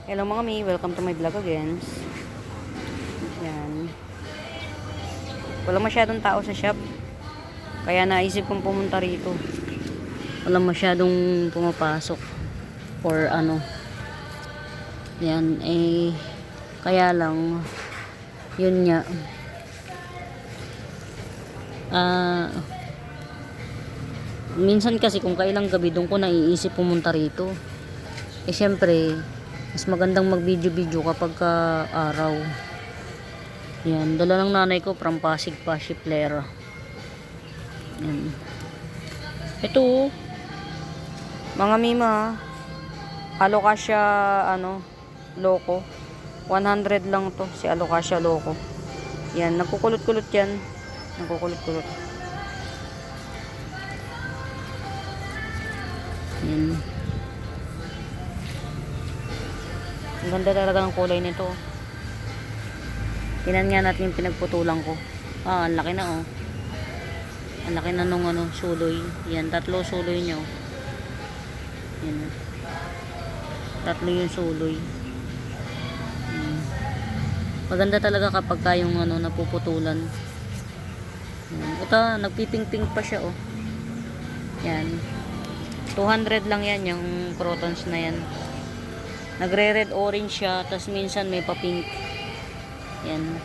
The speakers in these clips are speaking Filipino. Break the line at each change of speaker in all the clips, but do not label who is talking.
Hello mga mi, welcome to my vlog again. Yan. Wala masyadong tao sa shop. Kaya naisip kong pumunta rito. Wala masyadong pumapasok. Or ano. Yan, kaya lang, yun nga. Minsan kasi kung kailang gabi, doon ko naiisip pumunta rito. Syempre, mas magandang mag-video-video kapag araw. Yan, dala ng nanay ko from Pasig pa, Shiplera. Yan. Ito, mga mima, Alocasia, Loco. 100 lang to, si Alocasia Loco. Yan, nagkukulot-kulot yan. Nagkukulot-kulot. Yan. Ang ganda talaga ng kulay nito. Tingnan nga natin yung pinagputulan ko. Ang laki na oh. Ang laki na nung suloy. Yan, 3 suloy niya oh. Yan. 3 yung suloy. Maganda talaga kapag yung napuputulan. Yan. Ito, nagpiping-ping pa siya oh. Yan. 200 lang yan yung crotons na yan. Nagre-red orange siya, tas minsan may pa-pink. Yan.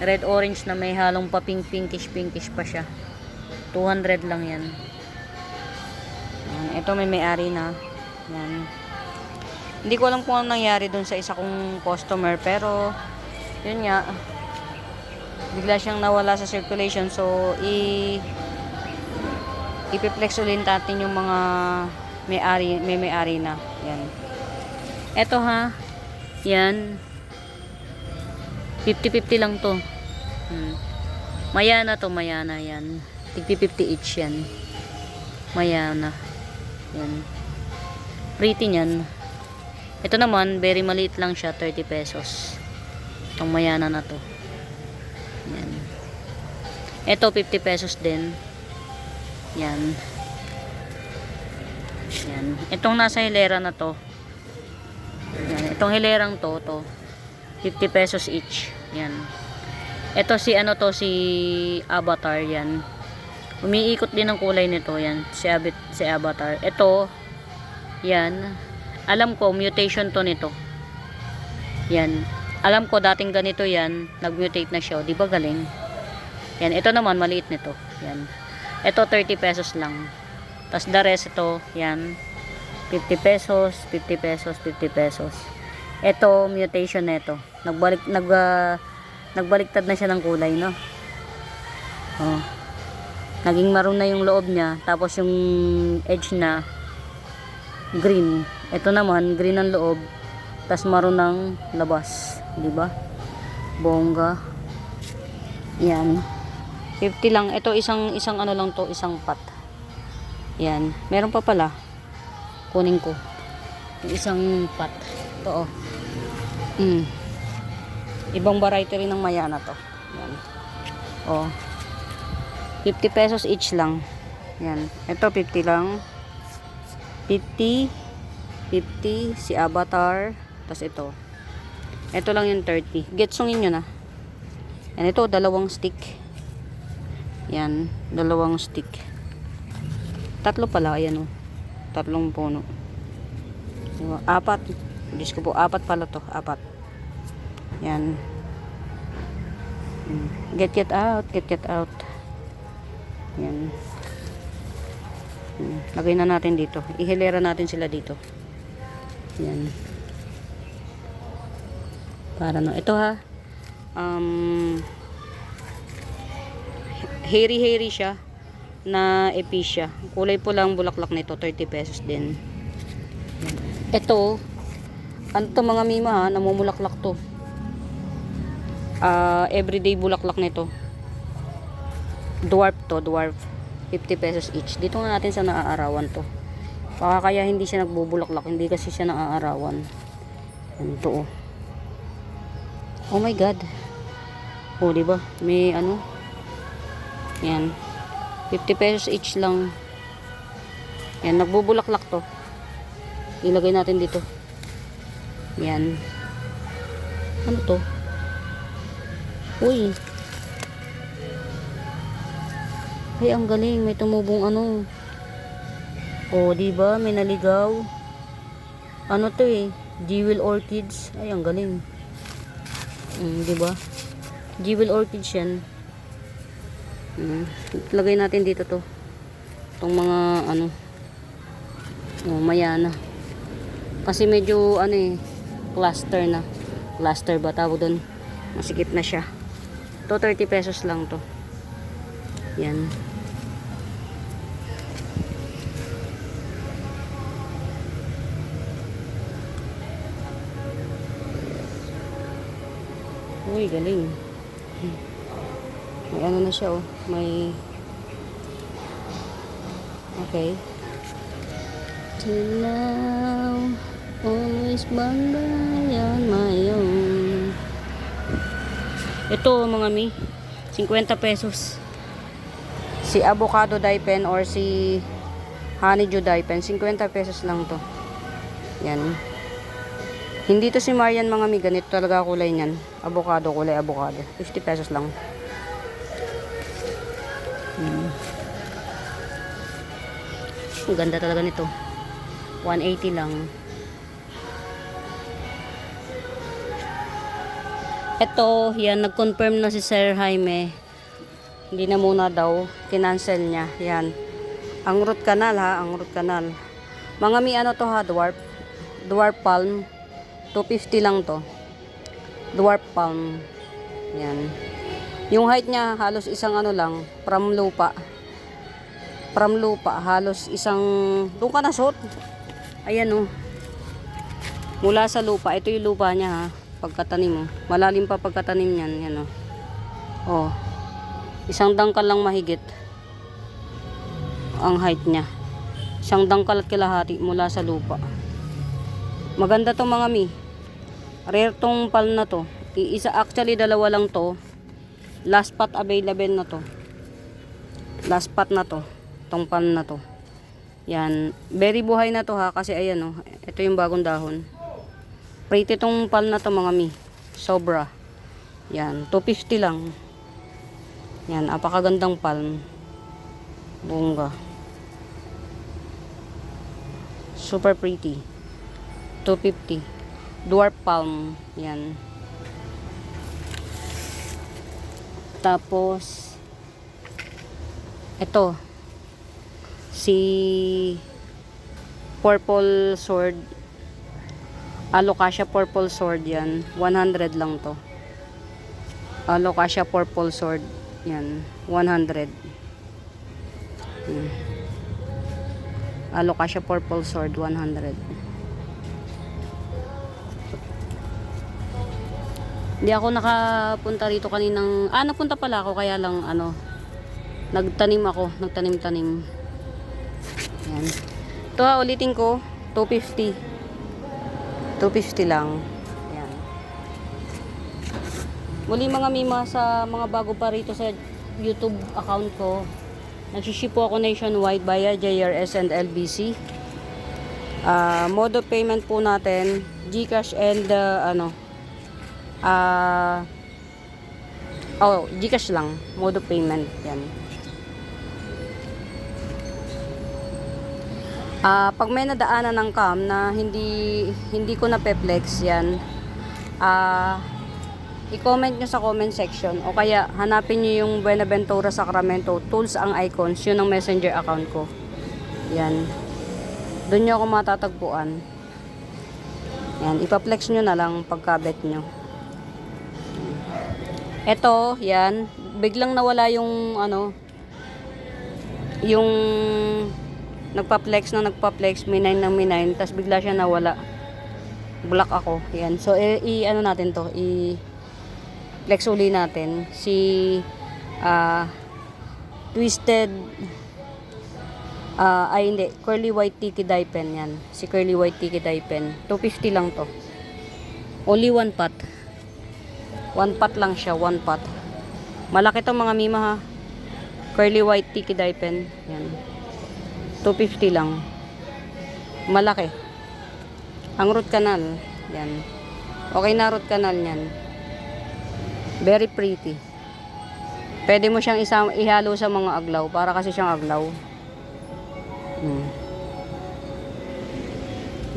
Red orange na may halong pa-pink, pinkish pa siya. 200 lang yan. Yan. Ito may-ari na. Yan. Hindi ko alam kung anong nangyari dun sa isa kong customer, pero yun nga, bigla siyang nawala sa circulation, so ipiplex ulit natin yung mga may-ari na. Yan. Eto ha, yan, 50-50 lang to. Mayana to, Mayana yan. 50-50 each yan. Mayana. Yan. Pretty nyan. Ito naman, very maliit lang siya, 30 pesos. Itong Mayana na to. Yan. Ito, 50 pesos din. Yan. Yan. Itong nasa hilera na to. Yan. Itong hilerang to 50 pesos each. Yan. Ito si si Avatar yan. Umiikot din ang kulay nito yan, si Avatar. Ito yan. Alam ko mutation to nito. Yan. Alam ko dating ganito yan, nag-mutate na siya, 'di ba galing? Yan, ito naman maliit nito. Yan. Ito 30 pesos lang. Tas the rest ito, yan. 50 pesos, 50 pesos, 50 pesos. Ito, mutation nito. Nagbaliktad na siya ng kulay, no? Oh. Naging maroon na yung loob niya, tapos yung edge na green. Ito naman, green ang loob, tas maroon ng labas, di ba? Bongga. Yan. 50 lang. Ito isang lang to, isang pot. Yan. Meron pa pala. Kunin ko yung isang pot to oh. Ibang variety rin ng Mayana to. Yan. Oh, 50 pesos each lang. Yan. Ito 50 lang. 50 si Avatar, tas ito lang yung 30. Getsongin nyo na. Yan, ito 2 stick. Yan, 2 stick. 3 pala, ayan oh. 3 puno. 4. Diyos ko po, 4 pala to. 4. Yan. Get out. Yan. Lagay na natin dito. Ihilera natin sila dito. Yan. Para no. Ito ha. Hairy siya na epicea. Kulay pulang bulaklak nito, 30 pesos din. Ito, to mga mima ha, namumulaklak to. Everyday bulaklak nito. Dwarf. 50 pesos each. Dito nga natin sa naaarawan to. Baka kaya hindi siya nagbubulaklak, hindi kasi siya naaarawan. Yan to oh. Oh my god. Oh, di ba? May Yan. 50 pesos each lang. Yan, nagbubulaklak to. Ilagay natin dito. Yan. Ano to? Uy. Ay, ang galing. May tumubong ano. Oh, diba? May naligaw. Ano to eh? Jewel Orchids. Ay, ang galing. Diba? Jewel Orchids yan. Lagay natin dito to. Itong mga ano. Oh, mayana. Kasi medyo ano eh. Cluster na. Cluster ba tawag doon? Masikip na siya. To 30 pesos lang to. Yan. Uy, galing. May ano na siya, oh. May... Okay. Till now, always banday on my own. Ito, mga mi. 50 pesos. Si avocado dye pen or si honeydew dye pen. 50 pesos lang to. Yan. Hindi to si Marian, mga mi. Ganito talaga kulay niyan. Avocado, kulay avocado. 50 pesos lang. Ang ganda talaga nito. 180 lang. Ito, yan. Nag-confirm na si Sir Jaime. Hindi na muna daw. Kinancel niya. Yan. Ang root canal, ha. Ang root canal. Mga mi, ano to, ha. Dwarf palm. 250 lang to. Dwarf palm. Yan. Yung height niya halos isang ano lang, from lupa. From lupa halos isang doon ka na shot. Ayan oh. Mula sa lupa, ito yung lupa niya ha, pagkatanim mo. Malalim pa pagkatanim niyan, yan oh. Oh. Isang dangkal lang mahigit. Ang height niya. Isang dangkal at kalahati mula sa lupa. Maganda tong mga mi. Rare tong palm na to. Isa actually dalawa lang to. Last pot available na to. Last pot na to. Tong palm na to. Yan. Very buhay na to ha. Kasi ayan oh. Ito yung bagong dahon. Pretty tong palm na to mga mi. Sobra. Yan. 250 lang. Yan. Apakagandang palm. Bongga. Super pretty. 250. Dwarf palm. Yan. Tapos ito si purple sword. Alocasia purple sword yan. 100 lang to. Alocasia purple sword. Yan. 100. Alocasia purple sword 100. Hindi ako nakapunta rito kaninang... napunta pala ako kaya lang nagtanim ako. Nagtanim-tanim. Yan. Ito ulitin ko. 250. 250 lang. Yan. Muli mga mima sa mga bago pa rito sa YouTube account ko. Nagsiship po ako nationwide via JRS and LBC. Mode of payment po natin. GCash and GCash lang. Mode of payment. Yan. Pag may nadaanan ng cam na hindi ko na pe-flex yan, i-comment nyo sa comment section o kaya hanapin nyo yung Buenaventura Sacramento Tools ang icons, yun ang messenger account ko. Yan. Doon nyo ako matatagpuan. Yan. Ipa-flex nyo na lang pagkabet nyo. Eto, yan. Biglang nawala yung yung nagpa-flex, minine ng minine, tapos bigla siya nawala. Black ako. Yan. So, natin to. I-flex uli natin. Si Twisted hindi. Curly White Tiki Dye Pen yan. Si Curly White Tiki Dye Pen. 250 lang to. Only one pot. One pot lang siya, one pot. Malaki to mga mima ha. Curly White Tiki Dye Pen. Yan. 250 lang. Malaki. Ang root canal.
Yan. Okay na root canal yan. Very pretty. Pwede mo siyang ihalo sa mga aglaw. Para kasi siyang aglaw.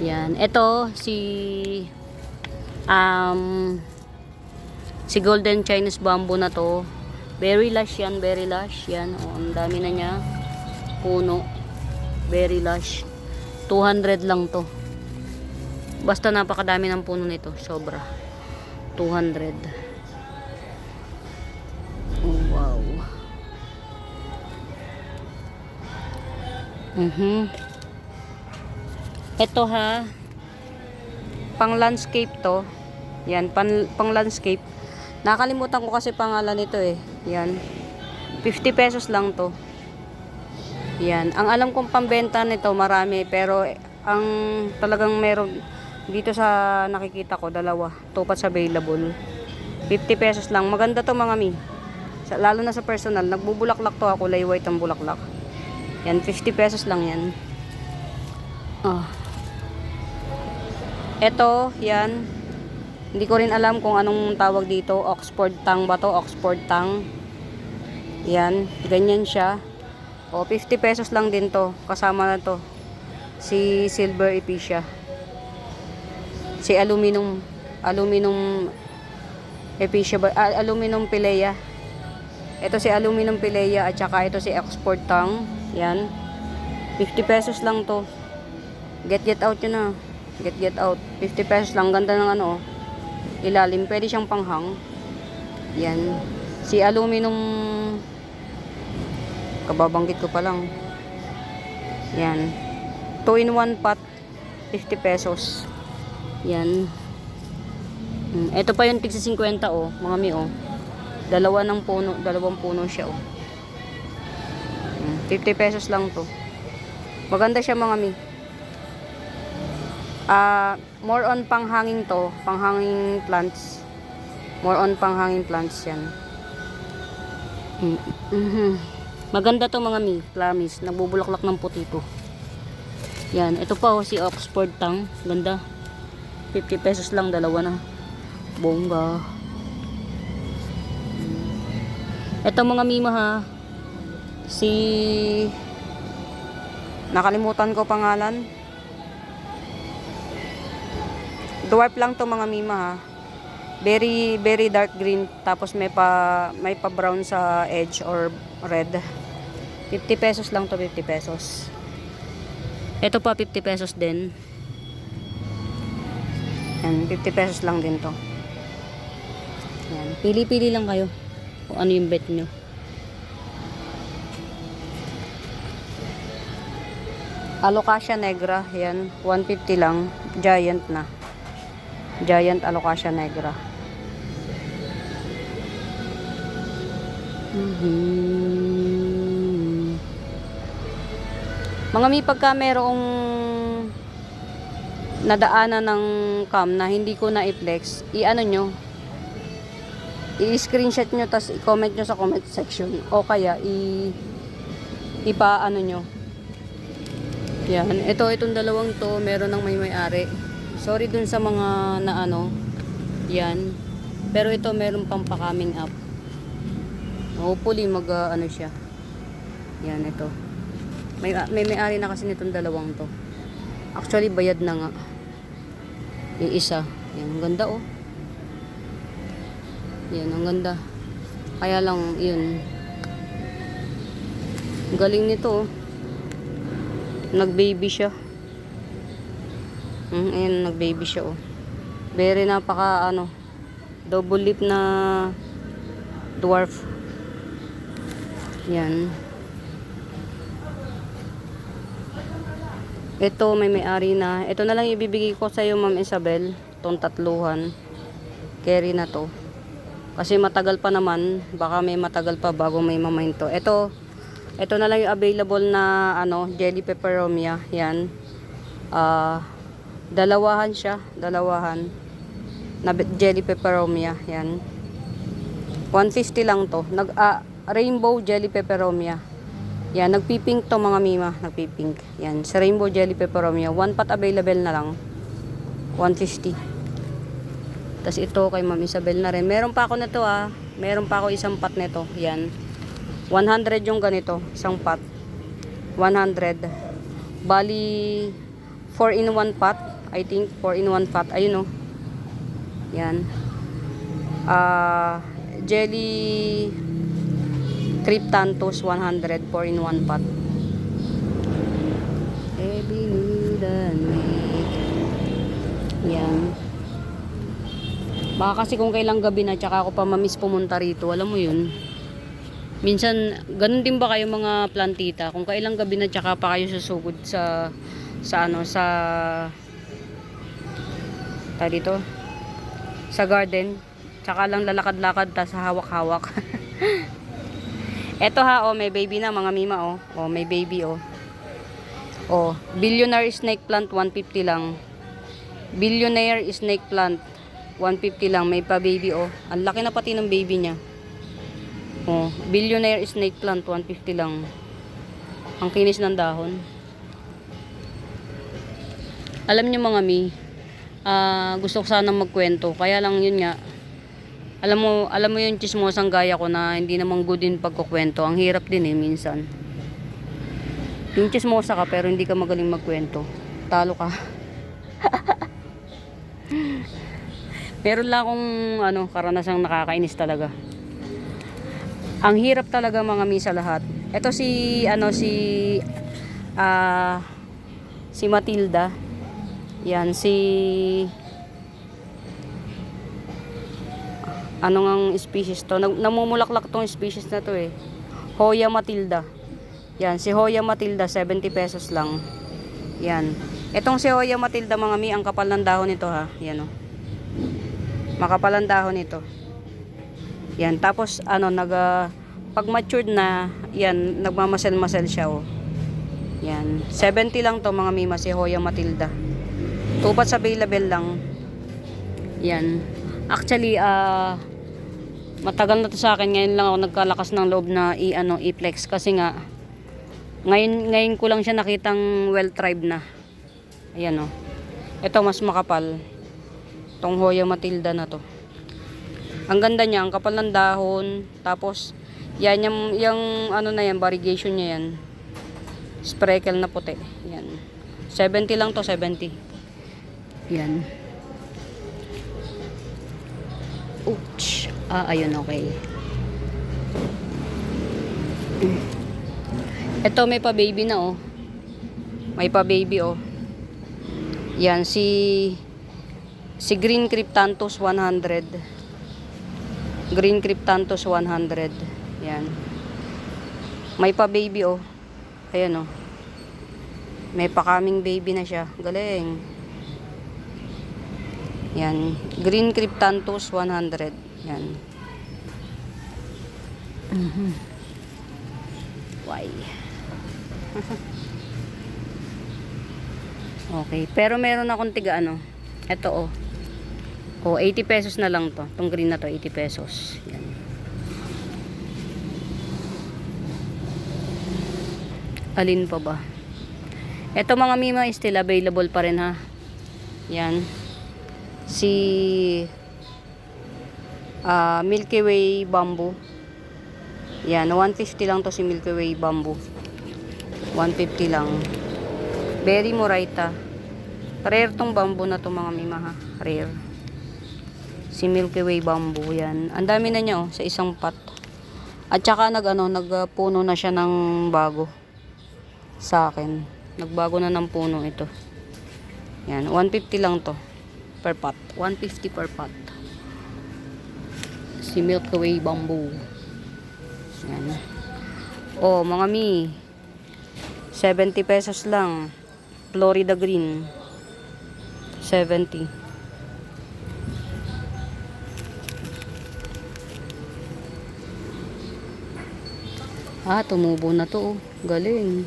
Yan. Ito, si Golden Chinese Bamboo na to. Very lush yan, very lush. Yan, oh, ang dami na niya. Puno. Very lush. 200 lang to. Basta napakadami ng puno nito. Sobra. 200. Oh, wow. Ito ha. Pang landscape to. Yan, pang landscape. Nakalimutan ko kasi pangalan nito eh. Yan. 50 pesos lang to. Yan. Ang alam kong pambenta nito marami, pero ang talagang meron dito sa nakikita ko, dalawa. Tupats available. 50 pesos lang. Maganda to mga mi. Lalo na sa personal. Nagbubulaklak to ako. Kulay white ang bulaklak. Yan. 50 pesos lang yan. Oh. Ito. Yan. Hindi ko rin alam kung anong tawag dito. Oxford tongue ba to? Oxford tongue. Yan. Ganyan siya. O, 50 pesos lang din to. Kasama na to. Si Silver Epicea. Si aluminum Epicea ba? Aluminum Pilea. Ito si aluminum Pilea at saka ito si Oxford tongue. Yan. 50 pesos lang to. Get out yun na. Get out. 50 pesos lang. Ganda ng ano. Ilalim. Pwede siyang panghang. Yan. Si aluminum, kababanggit ko pa lang. Yan. 2-in-1 pot. 50 pesos. Yan. Ito pa yung tigsa 50 oh. Mga mi oh. Dalawang puno siya oh. 50 pesos lang to. Maganda siya mga mi. More on panghanging to, panghanging plants. More on panghanging plants yan. Maganda to mga mi, promise. Nagbubulaklak ng puti to. Yan, ito pa oh, si Oxford tongue. Ganda. 50 pesos lang, dalawa na. Bongga. Ito mga mima ha. Nakalimutan ko pangalan. Dwarf lang to mga mima ha. Very very dark green tapos may pa brown sa edge or red. 50 pesos lang to, 50 pesos. Ito pa 50 pesos din. Yan, 50 pesos lang din to. Yan, pili-pili lang kayo kung ano yung bet nyo. Alocasia negra, yan, 150 lang. Giant na. Giant Alocasia negra. Mga may pagka merong nadaanan ng cam na hindi ko na i-flex, i-ano nyo, i-screenshot nyo, tas i-comment nyo sa comment section, o kaya ipa-ano nyo. Yan, itong dalawang to, meron ng may-ari. Sorry dun sa mga na ano, yan. Pero ito meron pang pa-coming up. Hopefully ano siya. Yan, ito. May-ari na kasi nitong dalawang to. Actually, bayad na nga. Yung isa. Yan, ang ganda oh. Yan, ang ganda. Kaya lang, yun. Galing nito oh. Nag-baby siya. Ayan, nag-baby siya oh. Very napaka double lip na dwarf. Yan. Ito may-ari na. Ito na lang ibibigay ko sa iyo, Ma'am Isabel. Itong tatluhan. Carry na to. Kasi matagal pa naman. Baka may matagal pa bago may mamain to. Ito na lang yung available na jelly peperomia. Yan. Dalawahan siya. Dalawahan. Na jelly peperomia. Yan. 150 lang to. Rainbow jelly peperomia. Yan. Nagpipink to mga mima. Nagpipink. Yan. Sa rainbow jelly peperomia. 1 pot available na lang. 150. Tas ito kay Ma'am Isabel na rin. Meron pa ako na to Meron pa ako isang pot nito. Yan. 100 yung ganito. Isang pot. 100. Bali, 4 in 1 pot. I think 4 in 1 pot. Ayun Yan. Jelly Cryptanthus 100. 4 in 1 pot. Yan. Baka kasi kung kailang gabi na tsaka ako pa mamiss pumunta rito, alam mo yun. Minsan, ganun din ba kayo mga plantita? Kung kailang gabi na tsaka pa kayo susugod sa dito, sa garden, tsaka lang lalakad-lakad ta sa hawak-hawak. Eto may baby na mga mima may baby billionaire snake plant 150 lang. Billionaire snake plant 150 lang, may pa baby Ang laki na pati ng baby niya. Billionaire snake plant 150 lang. Ang kinis ng dahon. Alam niyo mga mi, gusto ko sanang magkwento, kaya lang yun nga. Alam mo yung chismosang gaya ko na hindi namang good din pagkukwento. Ang hirap din minsan. Yung chismosa ka pero hindi ka magaling magkwento, talo ka. Meron lang akong karanasang nakakainis talaga. Ang hirap talaga mga mi sa lahat. Ito si Matilda. Yan anong species to? Namumulaklak tong species na to Hoya Matilda. Yan, si Hoya Matilda 70 pesos lang. Yan. Etong si Hoya Matilda mga mi, ang kapal ng dahon nito Yan makapal ang dahon nito. Yan, tapos pag matured na, yan, nagmamasel-masel siya Yan, 70 lang to mga mima, si Hoya Matilda. 2 pots available lang. Yan. Actually, matagal na to sa akin. Ngayon lang ako nagkalakas ng loob na i-flex kasi nga ngayon ko lang siya nakitang well-tried na. Ayan Ito mas makapal. Tong Hoya Matilda na to. Ang ganda niya, ang kapal ng dahon. Tapos, yan yung na yan, variegation niya yan. Spreckle na puti. Yan. 70 lang to, 70. Yan. Ouch. Ayun, okay. Ito may pa baby na May pa baby Yan, si Green Cryptanthus 100. Green Cryptanthus 100. Yan. May pa baby Ayan May pa kaming baby na siya. Galing. Yan. Green Cryptanthus 100. Yan. Why? Okay. Pero meron akong tiga Ito 80 pesos na lang to. Itong green na to, 80 pesos. Yan. Alin pa ba? Ito mga mima is still available pa rin Yan. Si Milky Way bamboo. Yan, 150 lang to si Milky Way bamboo. 150 lang. Berry Moraita. Rare tong bamboo na to mga mima Rare. Si Milky Way bamboo yan. Ang dami na niya sa isang pot. At saka nagpuno na siya ng bago. Sa akin. Nagbago na ng puno ito. Yan, 150 lang to. Per pot. 150 per pot. Si Milky Way bamboo. Yan. Mga mi. 70 pesos lang. Florida green. 70. Tumubo na to Galing.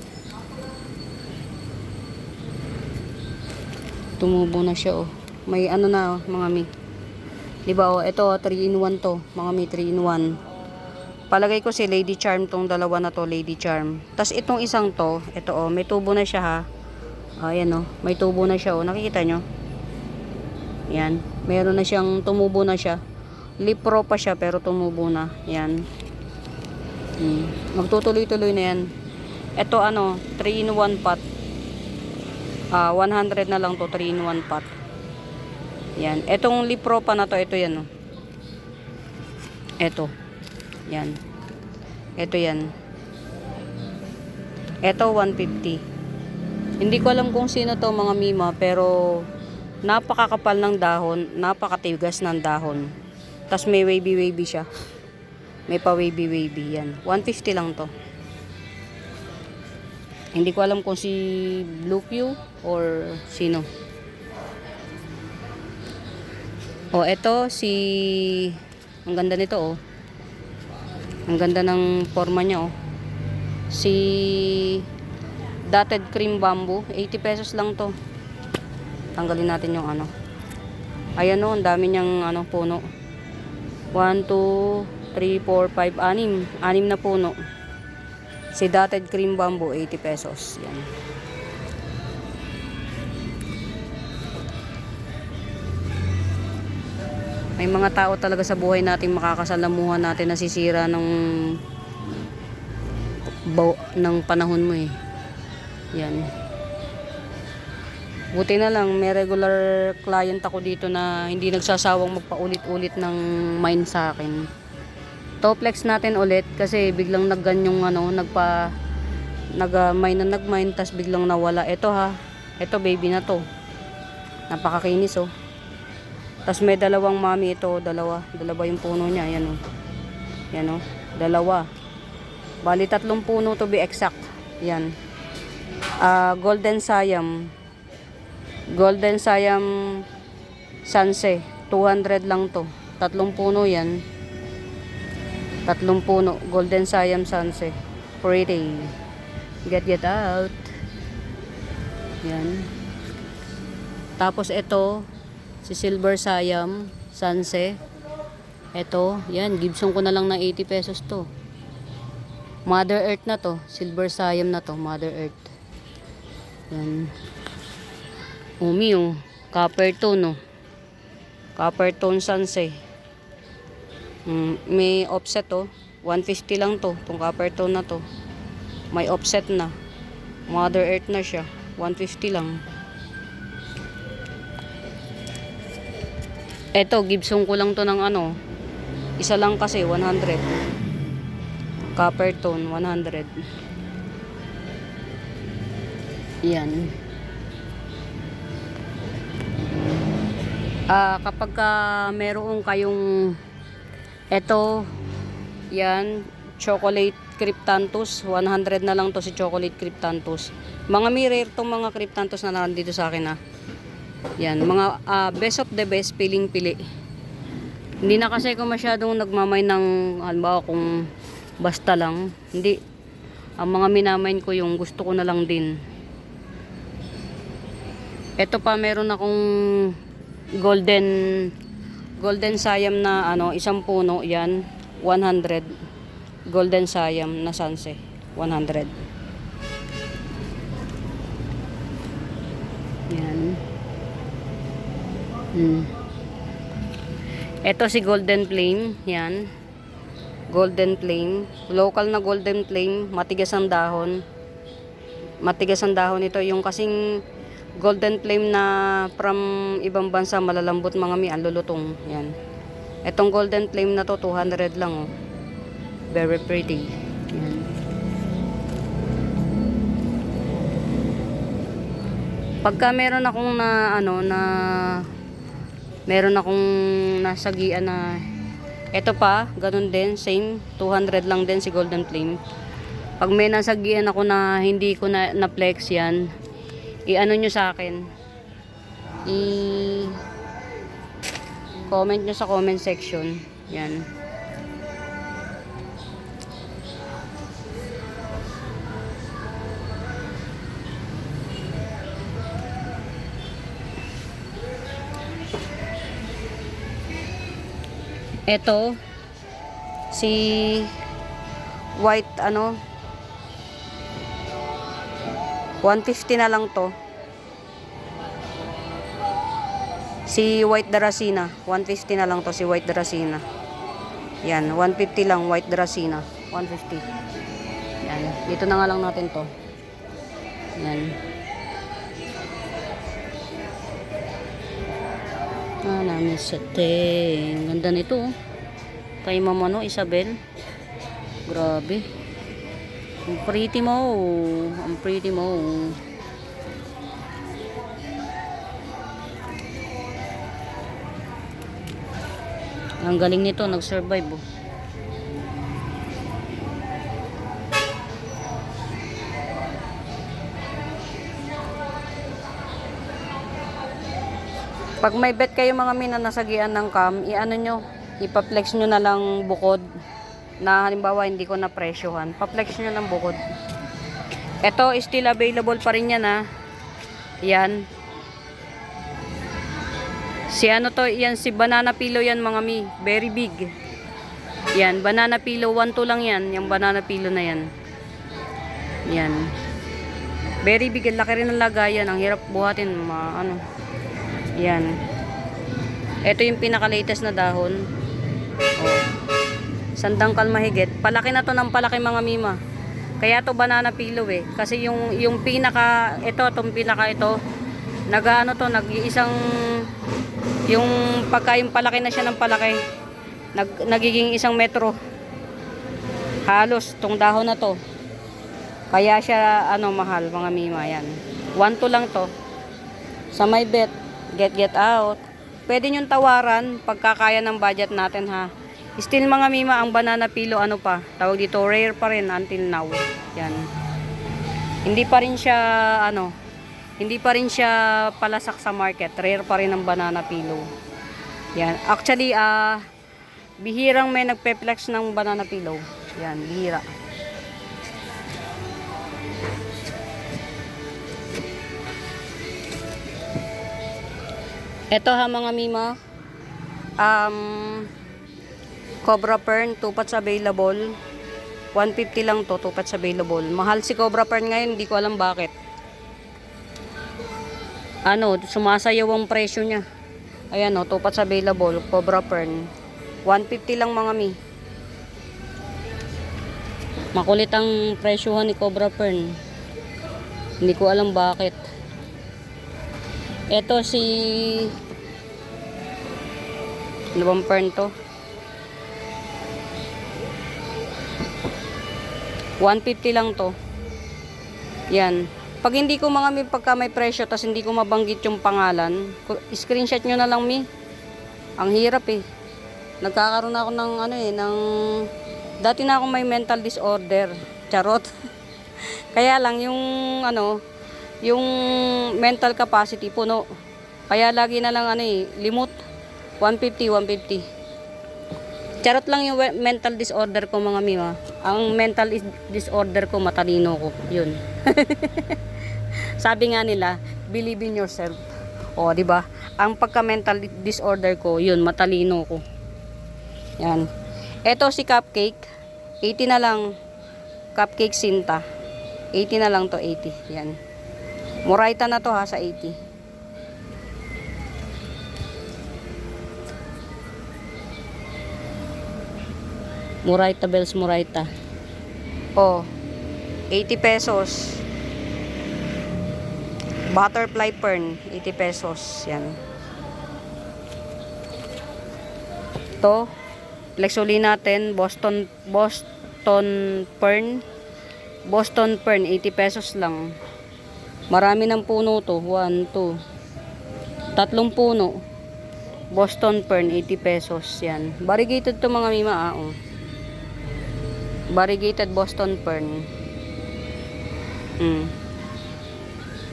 Tumubo na siya May na mga mi. Diba ito 3 in 1 to. Mga mi 3 in 1. Palagay ko si Lady Charm tong dalawa na to, Lady Charm. Tas itong isang to, ito may tubo na siya Ayan may tubo na siya Nakikita nyo? Yan. Meron na siyang, tumubo na siya. Lipro pa siya pero tumubo na. Yan. Magtutuloy-tuloy na yan. Ito 3 in 1 pot. 100 na lang to, 3 in 1 pot. Yan. Etong lipro pa na to, ito yan. Ito. Yan. Ito yan. Ito 150. Hindi ko alam kung sino to mga mima, pero napakakapal ng dahon, napakatigas ng dahon. Tas may wavy siya. May pa wavy yan. 150 lang to. Hindi ko alam kung si Blue Q or sino. Ito si, ang ganda nito Ang ganda ng forma niya Si Dotted Cream Bamboo, 80 pesos lang to. Tanggalin natin yung Ayan ang dami niyang puno. 1, 2, 3, 4, 5, 6 na puno. Si Dotted Cream Bamboo, 80 pesos. Yan. May mga tao talaga sa buhay natin makakasalamuhan natin nasisira ng panahon mo Yan. Buti na lang may regular client ako dito na hindi nagsasawang magpaulit-ulit ng mine sa akin. Toplex natin ulit kasi biglang nagganyong nag-mine tas biglang nawala. Ito baby na to. Napakakinis Tas may dalawang mami ito, dalawa yung puno niya, yan Yan dalawa. Bali 3 puno to be exact. Yan. Golden Siam Sanse, 200 lang to. 3 puno yan. 3 puno, Golden Siam Sanse. Pretty. Get out. Yan. Tapos ito si Silver Siam Sanse. Ito, yan, Gibson ko na lang ng 80 pesos to. Mother Earth na to, Silver Siam na to, Mother Earth. Yan. Copper tone Copper tone Sanse. May offset 150 lang to, tong copper tone na to. May offset na. Mother Earth na siya, 150 lang. Eto, Gibson ko lang to ng isa lang kasi 100. Copper tone 100. Yan. Kapag meron kayong eto, yan, chocolate cryptanthus, 100 na lang to si chocolate cryptanthus. Mga rare tong mga cryptanthus na nandito sa akin Yan, mga best of the best, piling-pili. Hindi na kasi ako masyadong nagmamay ng halimbawa kung basta lang. Hindi. Ang mga minamain ko yung gusto ko na lang din. Ito pa meron akong golden Siam na isang puno yan, 100. Golden Siam na Sanse, 100. Yan. Ito si Golden Flame, yan. Golden Flame, local na Golden Flame, matigas ang dahon. Matigas ang dahon ito, yung kasing Golden Flame na from ibang bansa, malalambot mga ang lulutong. Yan. Etong Golden Flame na to, 200 lang Very pretty. Yan. Pagka meron akong meron akong nasagian na ito pa, ganun din, same, 200 lang din si Golden Flame. Pag may nasagian ako na hindi ko na flex yan, nyo sa akin, comment nyo sa comment section. Yan. Ito si white 150 na lang to. Si White Dracena, 150 na lang to si White Dracena. Yan, 150 lang White Dracena. 150. Yan, dito na nga lang natin to. Yan. Namin sa ting. Ganda nito oh. Kay Mama no, Isabel. Grabe. Ang pretty mo. Ang pretty mo. Ang galing nito, nag-survive oh. Pag may bet kayo mga mina nasagian ng cam, i-ano nyo, ipa-flex nyo na lang bukod. Na halimbawa hindi ko na presyohan. Pa-flex nyo ng bukod. Ito, still available pa rin yan ha. Yan. Si ano to, yan si banana pillow yan mga mi. Very big. Yan, banana pillow 1-2 lang yan. Yung banana pillow na yan. Yan. Very big. Laki rin ng lagayan. Ang hirap buhatin. Ano. Yan. Ito yung pinaka-latest na dahon. Oh. Sandangkal mahigit. Palaki na to ng palaki mga mima. Kaya to banana pillow eh. Kasi yung pinaka, itong pinaka ito, nag-ano to, nag-iisang, yung pagka yung palaki na siya ng palaki, nagiging 1 metro. Halos, tong dahon na to. Kaya siya, ano, mahal mga mima. Yan. 1-2 lang to. Sa may bet. Get out. Pwede nyong tawaran pagkakaya ng budget natin ha. Still mga mima, ang banana pillow ano pa, tawag dito, rare pa rin until now. Yan. Hindi pa rin siya ano, hindi pa rin siya palasak sa market. Rare pa rin ang banana pillow. Yan. Actually, bihirang may nagpe-flex ng banana pillow. Yan, bihira. Ito ha mga mima, Cobra Fern, 2 pots available. 150 lang to, 2 pots available. Mahal si Cobra Fern ngayon, hindi ko alam bakit. Ano, sumasayaw ang presyo niya. Ayan o, 2 pots available, Cobra Fern. 150 lang mga mi. Makulit ang presyohan ni Cobra Fern. Hindi ko alam bakit. Ito si ano bang fern to? 150 lang to. Yan. Pag hindi ko mga mi, pagka may presyo tas hindi ko mabanggit yung pangalan, screenshot nyo na lang mi. Ang hirap eh. Nagkakaroon ako ng ano eh, ng dati na ako may mental disorder. Charot. Kaya lang yung ano, yung mental capacity puno. Kaya lagi na lang ano eh, limot. 150. Charot lang yung mental disorder ko mga mima. Ang mental disorder ko, matalino ko. Yun. Sabi nga nila, believe in yourself. O, di ba? Ang pagka-mental disorder ko, yun, matalino ko. Yan. Ito si cupcake. 80 na lang. Cupcake Sinta. 80 na lang to, 80. Yan. Muraita na to ha, sa 80. Muraita Bells Muraita. Oh, 80 pesos. Butterfly Fern, 80 pesos. Yan. To, flexuli natin, Boston Fern. Boston Fern, 80 pesos lang. Marami ng puno to. 1, 2. 3 puno. Boston Fern, 80 pesos. Yan. Variegated to mga mima. Oh. Variegated Boston Fern.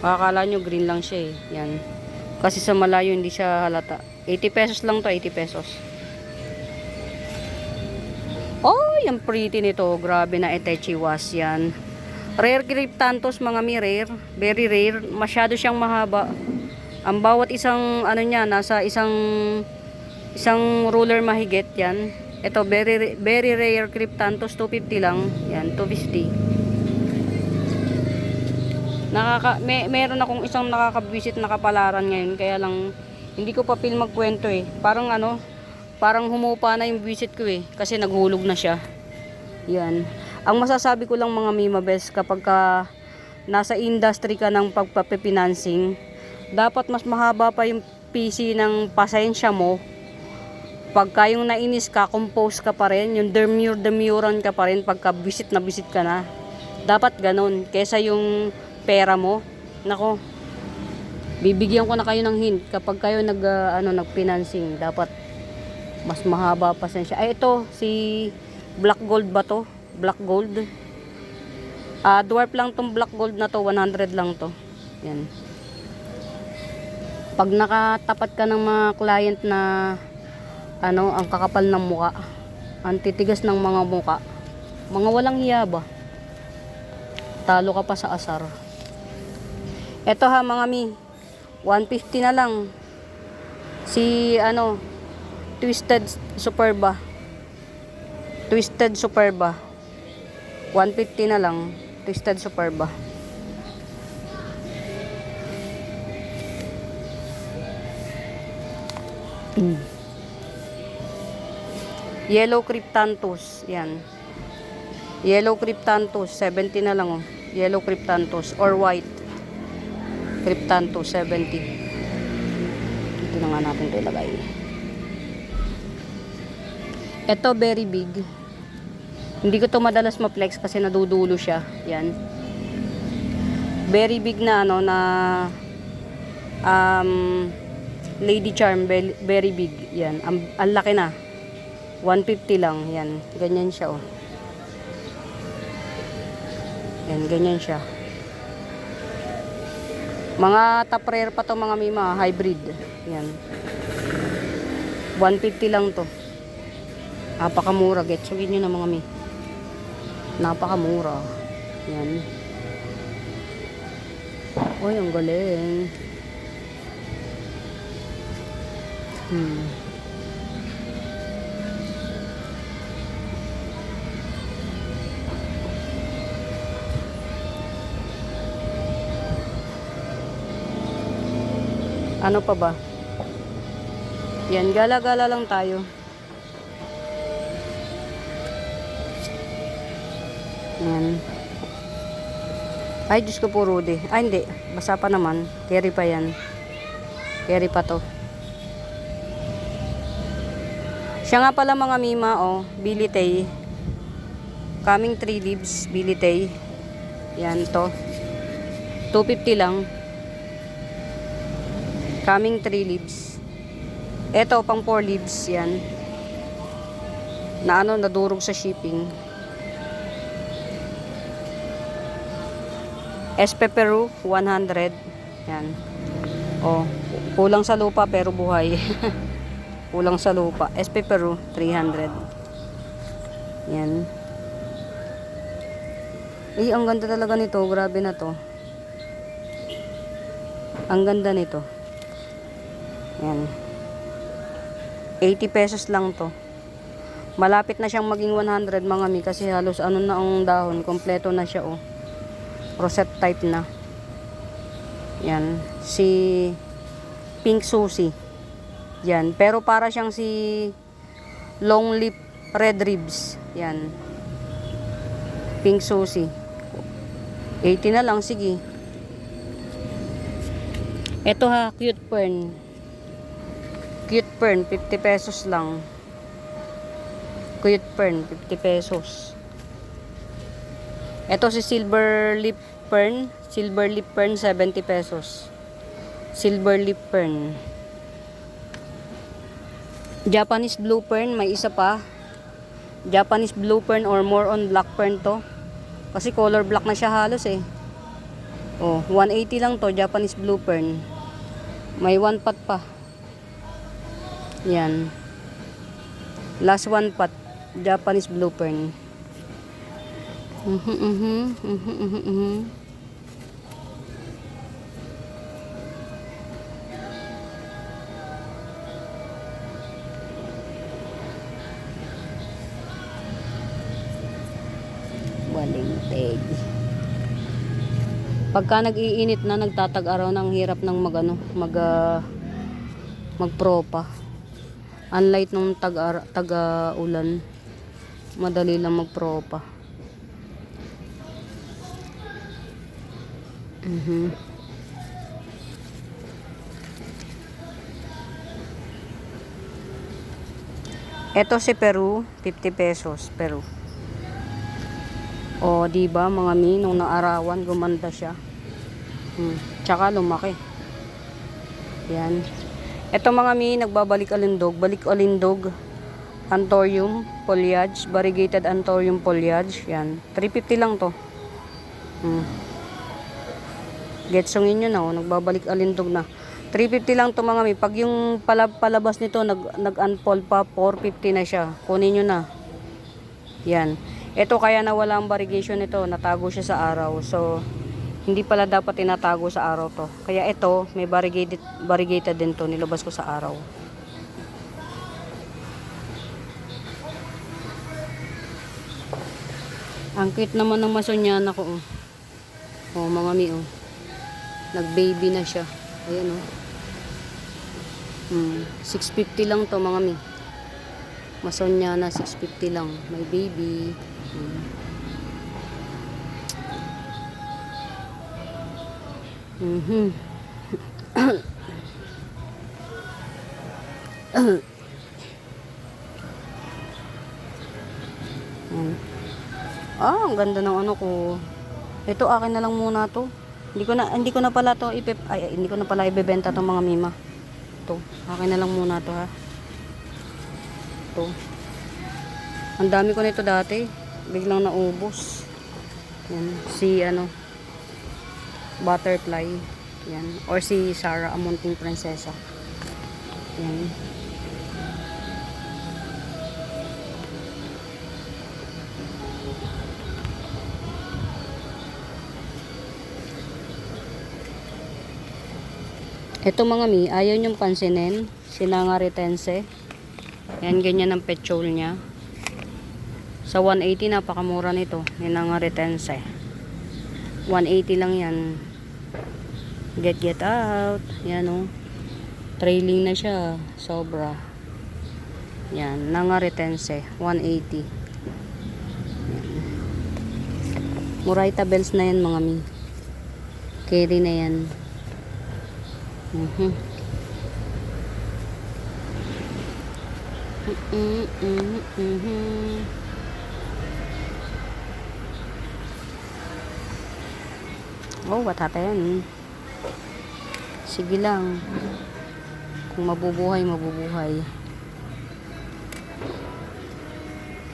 Akala nyo green lang siya eh. Yan. Kasi sa malayo hindi siya halata. 80 pesos lang to, 80 pesos. Oh, yung pretty nito. Grabe na Etechiwas yan. Rare Cryptanthus mga mi, rare. Very rare. Masyado siyang mahaba. Ang bawat isang ano niya, nasa isang ruler mahigit yan. Ito, very rare Cryptanthus, 250 lang. Yan, 250. Meron akong isang nakakabisit na kapalaran ngayon. Kaya lang, Hindi ko pa feel magkwento eh. Parang ano, parang humupa na yung visit ko eh. Kasi naghulog na siya. Yan. Ang masasabi ko lang mga Mima Bes, kapag ka nasa industry ka ng pagpapipinancing, dapat mas mahaba pa yung PC ng pasensya mo. Pagka yung nainis ka, compose ka pa rin, yung demuran ka pa rin pagka visit na visit ka na. Dapat ganun, kesa yung pera mo. Nako, bibigyan ko na kayo ng hint kapag kayo nagpinancing, dapat mas mahaba pasensya. Ay ito, si Black Gold ba to? Black Gold. Dwarf lang tong Black Gold na to, 100 lang to. Yan. Pag nakatapat ka ng mga client na ang kakapal ng muka, ang titigas ng mga muka, mga walang hiya ba, talo ka pa sa asar. Eto ha mga mi, 150 na lang. Si Twisted Superba. Twisted Superba. 150 na lang. Twisted Superba. Yellow Cryptanthus. Yan. Yellow Cryptanthus. 70 na lang oh. Yellow Cryptanthus. Or white Cryptanthus. 70. Ito na nga natin ito ilagay. Ito very big. Hindi ko to madalas ma-flex kasi nadudulo siya. Yan. Very big na Lady Charm, very big. Yan. Ang laki na. 150 lang. Yan. Ganyan siya oh. Yan, ganyan siya. Mga top rare pa to mga Mima, hybrid. Yan. 150 lang to. Napakamura. Getsugin nyo na mga Mi. Napakamura. Yan. Uy, ang galing. Ano pa ba? Yan, gala-gala lang tayo. Yan. Ay, Diyos ko po, Rudy. Ay, hindi. Basa pa naman. Carry pa yan. Carry pa to. Siya nga pala mga Mima, oh. Bilitay. Coming 3 leaves. Bilitay. Yan to. 250 lang. Coming 3 leaves. Ito, pang 4 leaves. Yan. Na nadurog sa shipping. SP Peru, 100. Yan. Oh, kulang sa lupa pero buhay. Kulang sa lupa. SP Peru, 300. Yan. Ang ganda talaga nito. Grabe na to. Ang ganda nito. Yan. 80 pesos lang to. Malapit na siyang maging 100 mga Mi kasi halos na ang dahon. Kompleto na siya oh. Rosette type na. Yan. Si Pink Susie. Yan. Pero para siyang si Long Lip Red Ribs. Yan. Pink Susie. 80 na lang. Sige. Ito ha. Cute Fern. Cute Fern. 50 pesos lang. Cute Fern. 50 pesos. Ito si Silver Lip Fern. Silver Lip Fern, 70 pesos. Silver Lip Fern. Japanese Blue Fern, may isa pa. Japanese Blue Fern or more on Black Fern to. Kasi color black na siya halos eh. Oh, 180 lang to, Japanese Blue Fern. May one pot pa. Yan. Last one pot, Japanese Blue Fern. Waling pagka nag-iinit na, nagtatag-araw ng hirap ng magpropa. Unlike nung taga-ulan, madali lang magpropa. Ito si Peru, 50 pesos, Peru. O, di ba mga mi, nung naarawan, gumanda siya. Tsaka lumaki. Yan. Ito mga mi, nagbabalik alindog. Balik alindog. Anthurium foliage. Variegated Anthurium foliage. Yan. 350 lang to. Getsongin nyo na. Oh. Nagbabalik alindog na. 350 lang to mga mi. Pag yung palabas nito, nag-unfold pa, 450 na siya. Kunin nyo na. Yan. Ito kaya nawala ang variegation nito. Natago siya sa araw. So, hindi pala dapat tinatago sa araw to. Kaya ito, may variegated din to. Nilabas ko sa araw. Ang cute naman ng masonyana ko. Oh, mga mi, oh. Nag-baby na siya. Ayan, oh. 650 lang to, mga mi. Masonyana, 650 lang. May baby. Ang ganda ng ano ko. Ito akin na lang muna to. Hindi ko na pala to hindi ko na pala ibebenta tong mga mima. To, akin na lang muna to ha. To. Ang dami ko nito dati. Biglang naubos. Yan, si ano butterfly. Yan, or si Sarah, a munting prinsesa. Yan. Ito mga mi, ayaw niyong pansinin. Sinanga ritense. Yan, ganyan ang petchole niya. Sa 180, napakamura nito. Sinanga ritense. 180 lang yan. Get out. Yan o. Trailing na siya. Sobra. Yan, nanga ritense. 180. Yan. Muraita bells na yan mga mi. Carry na yan. Oh, what happened? Sige lang. Kung mabubuhay, mabubuhay.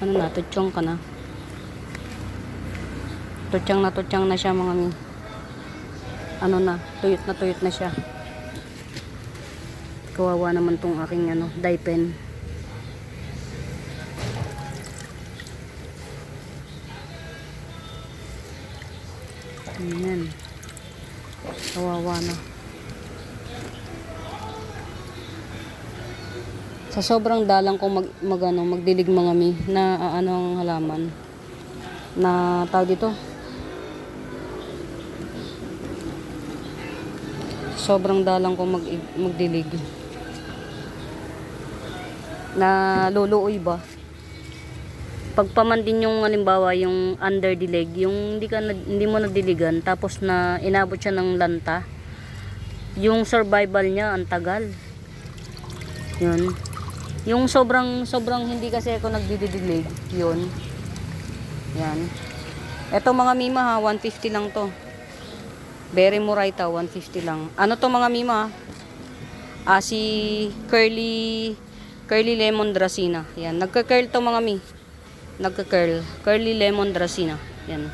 Ano na, tutsyong ka na. Tutyang na siya mga mi. Ano na, tuyot na siya. Kawawa naman tong aking ano, dye pen. Ayan. Kawawa na. Sa sobrang dalang kong magdilig mga mi na ano ang halaman na tawag dito. Sobrang dalang kong magdilig. Na luluoy ba? Pagpaman din yung halimbawa yung under dilig, yung hindi mo nadiligan tapos na inabot siya ng lanta. Yung survival niya ang tagal. Yun. Yung sobrang hindi kasi ako nagdidilig, yun. Yan. Eto mga mima ha, 150 lang to. Very muraita, 150 lang. Ano to mga mima? Si Curly Lemon Dracena. Yan, nagka-curl to mga mi. Nagka-curl. Curly Lemon Dracena. Yan.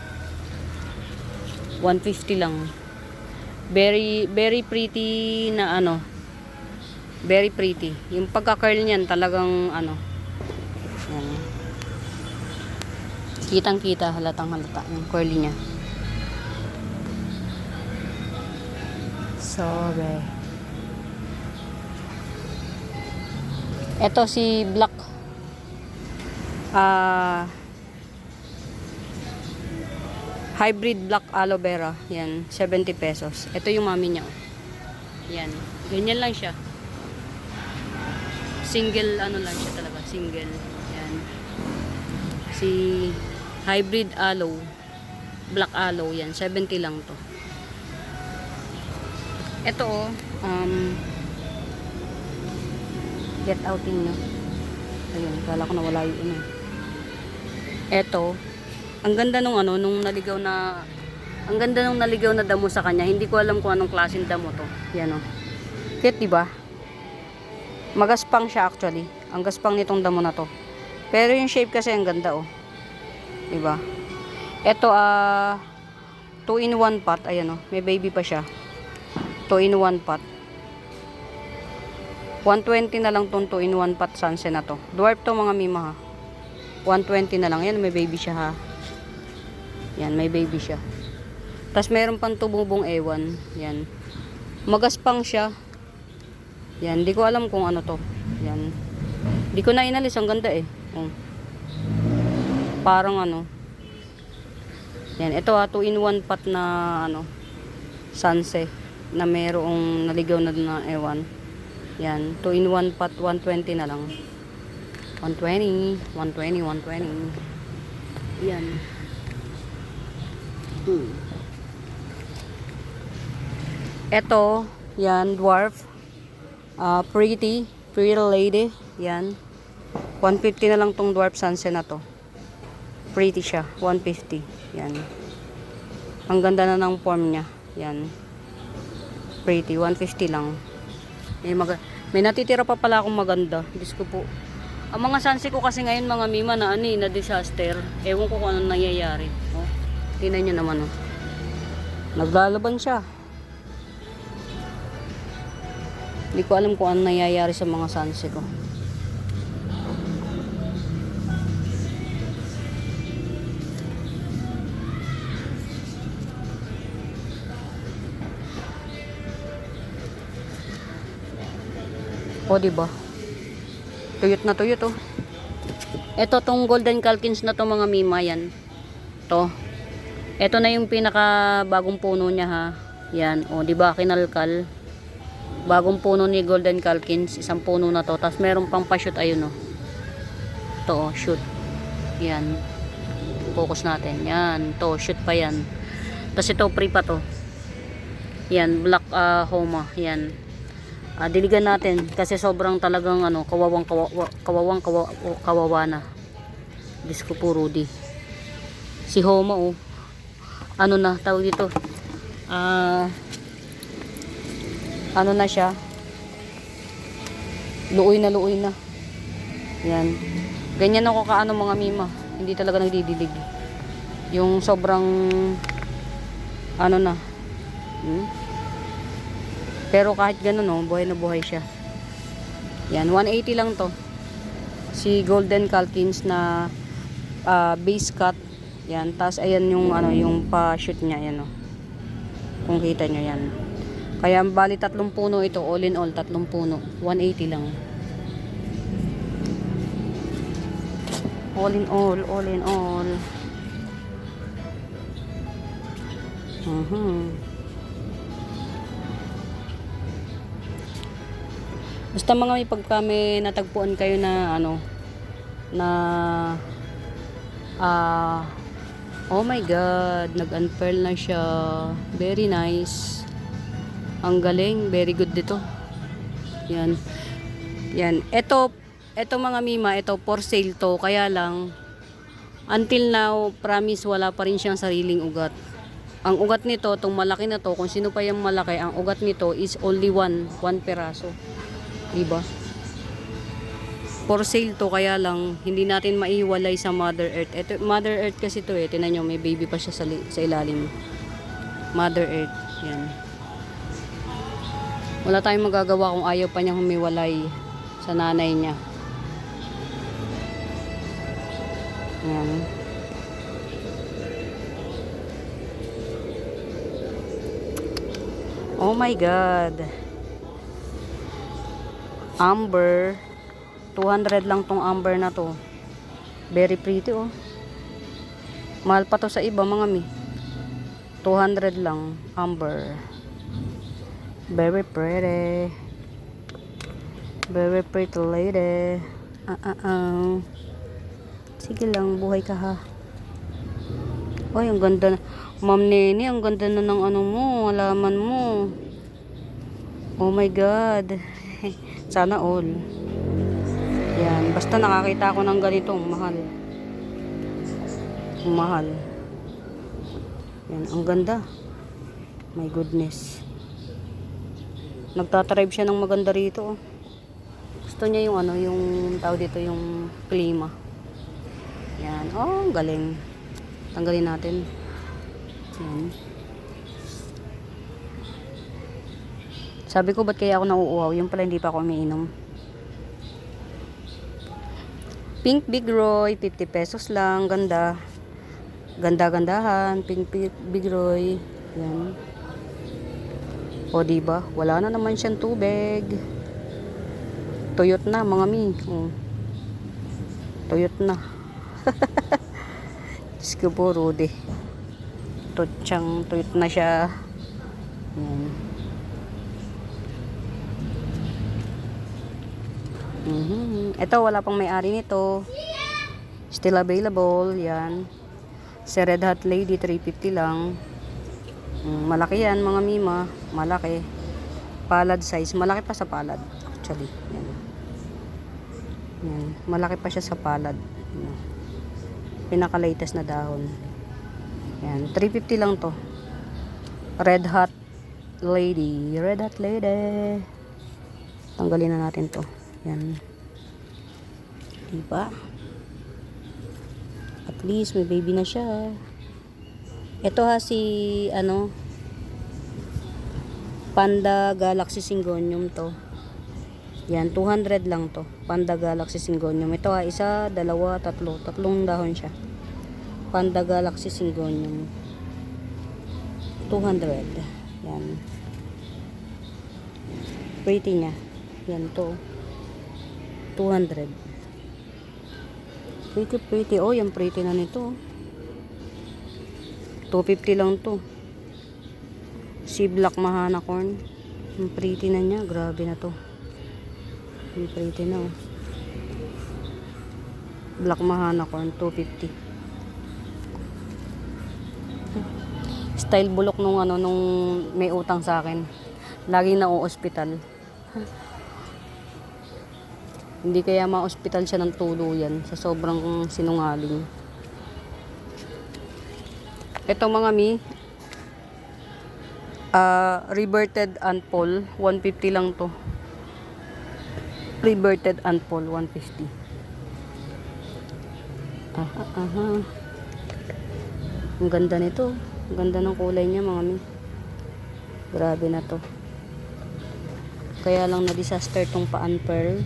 150 lang. Very pretty na ano. Very pretty. Yung pagka-curl niyan talagang ano. Yan. Kitang-kita, halatang halata yung curly niya. Sorry. Ito si Black hybrid black aloe vera. Yan, 70 pesos. Ito yung mami niya. Yan. Ganyan lang siya. single ano lang siya talaga, single. Yan. Si hybrid aloe, black aloe yan, 70 lang to. Ito oh, get outing nyo. Ayun, kala ko nawala yung ano. Ito, ang ganda nung ano, nung naligaw na, ang ganda nung naligaw na damo sa kanya. Hindi ko alam kung anong klaseng damo to. Yan oh. Cute, diba? Magaspang siya actually. Ang gaspang nitong damo na to. Pero yung shape kasi ang ganda oh. Diba? Ito 2 in 1 pot. Ayan oh. May baby pa siya. 2 in 1 pot. 120 na lang tong 2 in 1 pot sunset na to. Dwarf to mga mima ha. 120 na lang. Yan, may baby siya ha. Yan, may baby siya. Tapos meron pang tubong ewan. Yan. Magaspang siya. Yan, di ko alam kung ano to. Yan. Di ko na inalis. Ang ganda eh. Oh. Parang ano. Yan, ito 2 in 1 pot na ano. Sunset. Na merong naligaw na ewan. Yan, 2 in 1 pot, 120 na lang. 120. Yan. Ito, yan, dwarf. Pretty lady. Yan. 150 na lang tong dwarf sunset na to. Pretty siya, 150. Yan. Ang ganda na ng form niya. Yan. Pretty, 150 lang. May natitira pa pala akong maganda. Diyos ko po. Ang mga sunset ko kasi ngayon mga mima na na disaster. Ewan ko kung anong nangyayari. Oh, tingnan nyo naman oh. Naglalaban siya. Hindi ko alam kung anong nangyayari sa mga sunset ko. O, diba? Tuyot na tuyot, oh. Ito, tong golden calkins na to mga mima, yan. To. Ito na yung pinaka bagong puno niya, ha. Yan, o, diba? Kinalkal. Bagong puno ni golden calkins. Isang puno na to. Tapos meron pang pa-shoot, ayun, oh. To, oh, shoot. Yan. Focus natin. Yan, to, shoot pa yan. Tapos ito, pre pa to. Yan, black homa. Yan. Diligan natin kasi sobrang talagang ano, kawawa na. Diyos ko po, Rudy. Si Homa oh. Ano na tawag dito? Ano na siya? Luoy na. Yan. Ganyan ako kaano mga mima. Hindi talaga nagdidilig. Yung sobrang ano na. Pero kahit ganun, oh, buhay na buhay siya. Yan, 180 lang to. Si golden calkins na base cut. Yan, tas ayan yung ano, yung pa-shoot niya, yan oh. Kung kita nyo yan. Kaya bali 3 puno ito, all in all 3 puno. 180 lang. All in all. Basta mga may pagka may natagpuan kayo na ano na oh my god, nag-unfurl na siya. Very nice. Ang galing, very good dito. Yan. Yan. Ito mga mima, ito for sale to. Kaya lang until now, promise wala pa rin siyang sariling ugat. Ang ugat nito, itong malaki na to, kung sino pa yung malaki, ang ugat nito is only one peraso. Diba? For sale to, kaya lang hindi natin maihiwalay sa Mother Earth. Ito, Mother Earth kasi to eh. Tingnan nyo, may baby pa siya sa ilalim. Mother Earth. Yan. Wala tayong magagawa kung ayaw pa niyang humiwalay sa nanay niya. Yan. Oh my God. Amber. 200 lang tong amber na to. Very pretty oh. Mahal pa to sa iba mga mi. 200 lang amber. Very pretty. Very pretty lady. Sige lang, buhay ka ha. Ay, ang ganda na. Ma'am Nene, ang ganda na ng ano mo, halaman mo. Oh my God. Sana all. Yan, basta nakakita ako ng ganito, mahal. Mahal. Yan, ang ganda. My goodness. Nagtatribe siya ng maganda rito. Oh. Gusto niya yung ano, yung tawag dito, yung klima. Yan. Oh, ang galing. Tanggalin natin. Yan. Sabi ko, ba't kaya ako nauuhaw? Yung pala hindi pa ako umiinom. Pink Big Roy, 50 pesos lang. Ganda. Ganda-gandahan. Pink Big Roy. Yan. O, diba? Wala na naman siyang tubig. Tuyot na, mga mi. Oh. Tuyot na. Diyos ko po, Rudy. Tuyot na siya. Yan. Ito, wala pang may-ari nito. Still available. Yan. Si Red Hot Lady, 350 lang. Malaki yan, mga mima. Malaki. Palad size. Malaki pa sa palad. Actually. Yan. Yan. Malaki pa siya sa palad. Yan. Pinaka-latest na dahon. Yan. 350 lang to. Red Hot Lady. Red Hot Lady. Tanggalin na natin to. Yan. Diba? At least may baby na siya. Ito ha si ano Panda Galaxy Syngonium to. Yan, 200 lang to. Panda Galaxy Syngonium. Ito ha, isa, dalawa, tatlo. Tatlong dahon siya. Panda Galaxy Syngonium. 200. Yan. Pretty niya. Yan to. 200. Pretty. Oh, yung pretty na nito. 250 lang to. Si Black Mahana Corn. Yung pretty na niya. Grabe na to. Yung pretty na oh. Black Mahana Corn. 250. Style bulok nung ano, nung may utang sa akin. Laging na-ospital. Hindi kaya ma-ospital siya ng tuluyan sa sobrang sinungaling. Ito mga mi, reverted antpol, 150 lang to. Reverted antpol, 150. Ang ganda nito. Ang ganda ng kulay niya mga mi. Grabe na to. Kaya lang na-disaster tong pa-unpearl.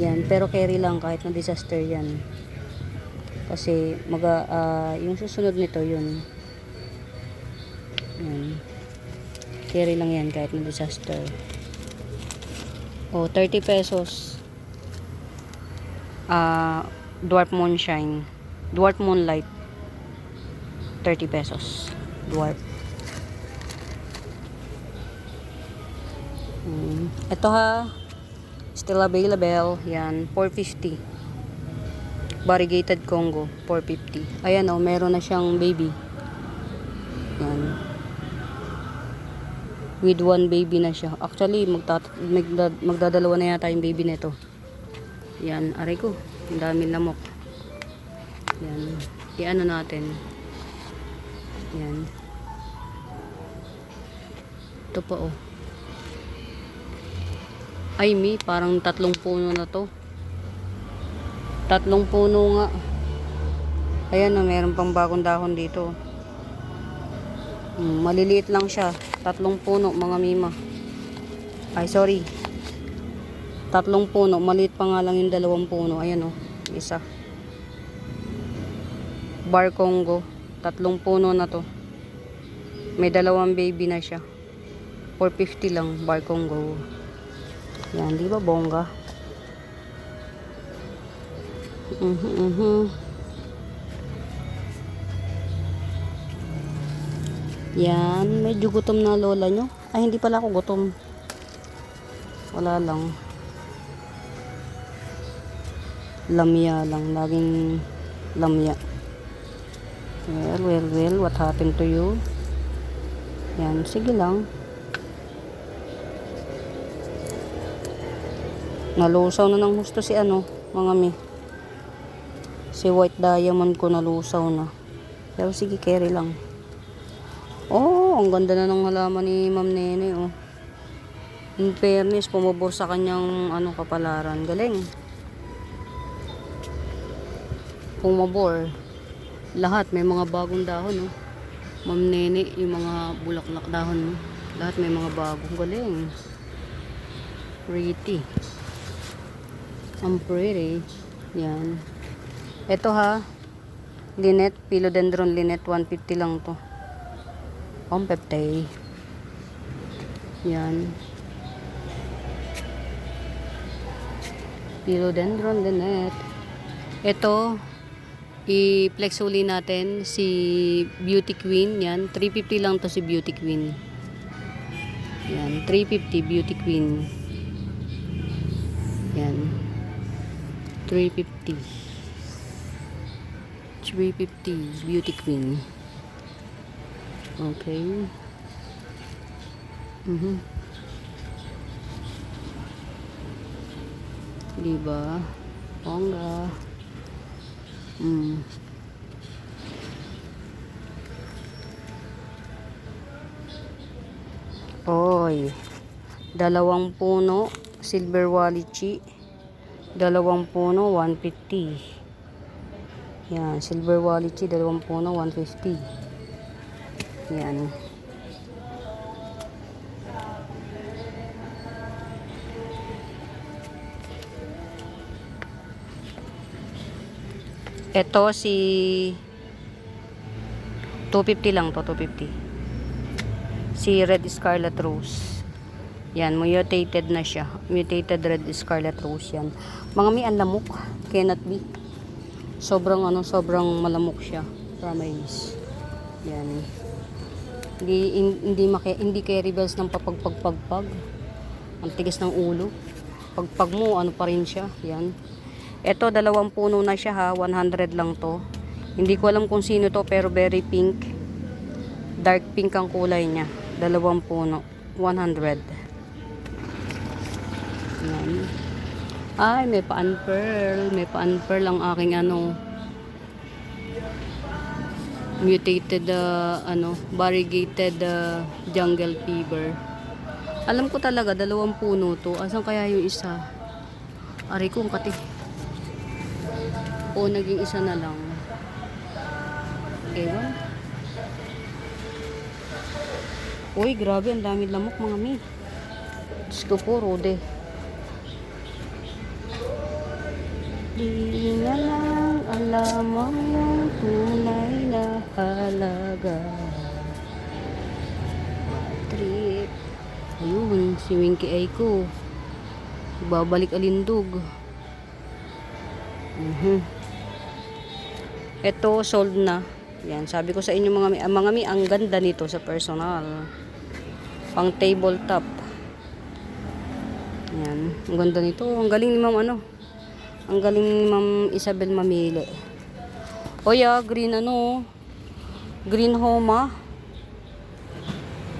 Yan, pero carry lang kahit na-disaster yan. Kasi yung susunod nito yun. Yan. Carry lang yan kahit na disaster. O, 30 pesos. Dwarf Moonshine. Dwarf Moonlight. 30 pesos. Dwarf. Ito ha. Still available. Yan, 450. Variegated Congo, 450. Ayan o, meron na siyang baby. Yan. With one baby na siya. Actually, magdadalawa na yata yung baby nito. Yan, aray ko. Ang daming lamok. Yan. I-ano natin. Yan. Ito pa oh. Ay, parang 3 puno na to. 3 puno nga. Ayan na, meron pang bagong dahon dito. Maliliit lang siya. 3 puno, mga mima. Ay, sorry. 3 puno. Maliit pa nga lang yung 2 puno. Ayan o. Isa. Bar Congo. 3 puno na to. May 2 baby na siya. 450 lang. Bar Congo. Yan, di ba bongga? Yan, medyo gutom na lola nyo. Ay, hindi pala ako gutom. Wala lang. Lamya lang. Laging lamya. Well, what happened to you? Yan, sige lang. Nalusaw na ng husto si mga mi. Si white diamond ko nalusaw na. Pero sige, carry lang. Oh, ang ganda na ng halaman ni Ma'am Nene, oh. In fairness, pumabor sa kanyang kapalaran. Galing. Pumabor. Lahat may mga bagong dahon, oh. Ma'am Nene, yung mga bulaklak dahon, oh. Lahat may mga bagong. Galing. Pretty. I'm pretty. Yan. Ito ha. Linet, philodendron linet, 150 lang to. 150. Yan. Philodendron linet. Ito, i-flex uli natin si Beauty Queen. Yan, 350 lang to si Beauty Queen. Yan, 350 Beauty Queen. Yan. 350 Beauty Queen. Okay. Diba? Bongga. Oy. 2 puno silver walichi. 2 puno, 150. Yan, silver walichi, 2 puno, 150. Yan. Ito si 250 lang to, 250. Si Red Scarlet Rose. Yan, mutated na siya. Mutated Red Scarlet Rose yan. Mga may lamok, cannot be. Sobrang malamok siya. Promise. Yan. Hindi carry bells ng papagpagpagpag. Ang tigas ng ulo. Pagpag mo, pa rin siya. Yan. Ito, 2 puno na siya ha. 100 lang to. Hindi ko alam kung sino to, pero very pink. Dark pink ang kulay niya. 2 puno. 100. Yan. Ay, may pa-unpearl. May pa-unpearl ang aking mutated, variegated jungle fever. Alam ko talaga, 2 puno to. Asan kaya yung isa? Ari ko, kati. O, naging isa na lang. Ewan. Uy, grabe, ang dami lamok mga mi. Diyos ko po, Rode. Di na lang alam ang tunay na halaga. Trip. Ayun, si Winky Aiko. Babalik alindog. Ito, sold na. Yan, sabi ko sa inyo mga mi, ang ganda nito sa personal. Pang tabletop. Yan, ang ganda nito. Ang galing ni Ma'am Ang galing ni Ma'am Isabel mamili. O yeah, green green homa.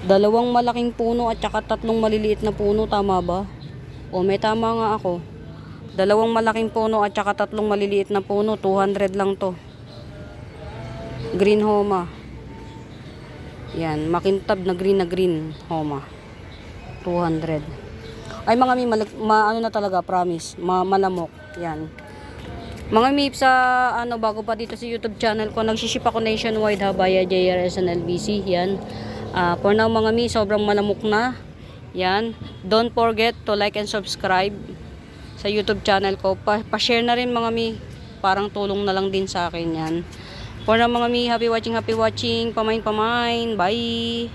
2 malaking puno at saka 3 maliliit na puno, tama ba? O may tama nga ako. 2 malaking puno at saka 3 maliliit na puno, 200 lang to. Green homa. Yan, makintab na green homa. 200. Ay mga mi, na talaga, promise. Malamok. Yan. Mga mi, sa bago pa dito sa YouTube channel ko, nagsiship ako nationwide ha, via JRS and LBC. Yan. For now mga mi, sobrang malamok na. Yan. Don't forget to like and subscribe sa YouTube channel ko. Pa-share na rin mga mi. Parang tulong na lang din sa akin yan. For now mga mi, happy watching. Pamain. Bye!